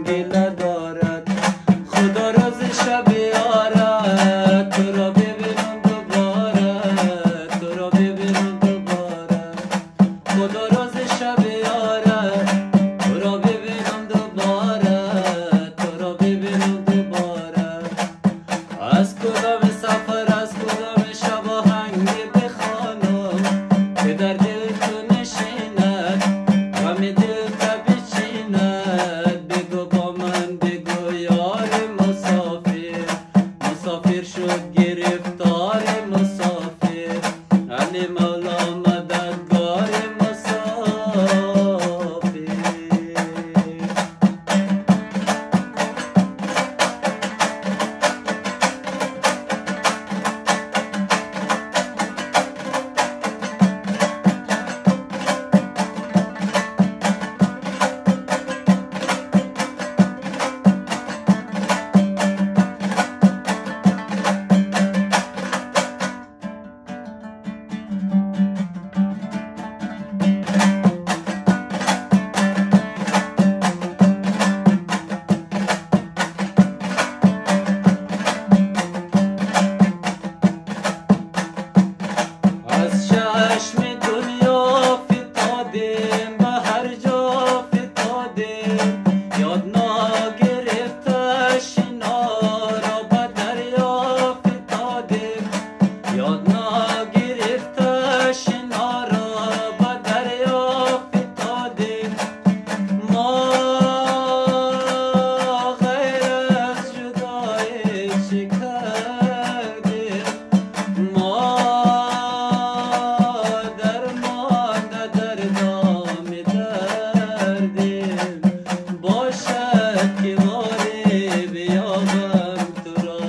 گله دارد. خدا روز شب یارد تو را ببینم دوباره، تو را ببینم دوباره. خدا روز شب یارد تو را ببینم دوباره، تو را ببینم دوباره. از کدام سفر از کدام شب آهنگی بخوانم که در دل تو نشیند غم دل تا بچیند. بگو با من بگو یار مسافر، مسافر شد گرفتار مسافر. علی مولا مددگار مسافر. از چشم دنیا فتادیم به هر جا فتادیم، یاد نگرفته شنا را به دریا فتادیم، یاد نگرفته شنا را به دریا فتادیم. ما غیر از جدایی چه کردیم؟ ما باشد که باری بیابم تو را،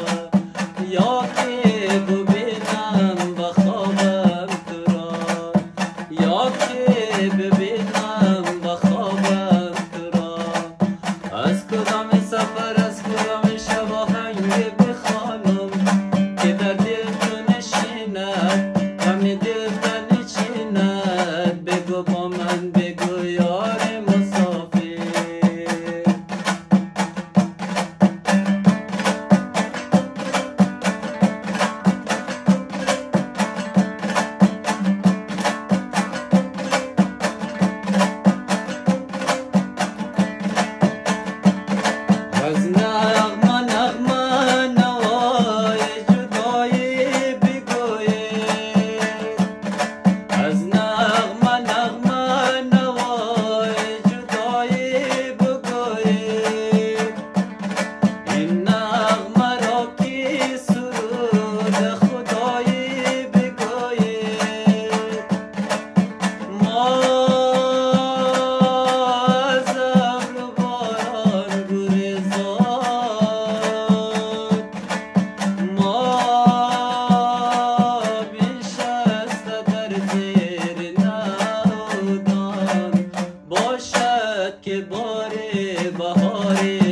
یا که ببینم بخوابم تو را، یا که ببینم بخوابم تو را. از کدام سفر از کدام شب آهنگی بخوانم که در دل تو نشیند غم دل تا نچیند. بگو با من بگو یار مسافر. از نغمه نغمه نوای جدایی بگوید، از نغمه نغمه نوای جدایی بگوید. این نغمه را که سرود خدایی بگوید. ما از ابر و باران گریزان، ما بنشسته در زیر نهادان. باشد که بار بهاری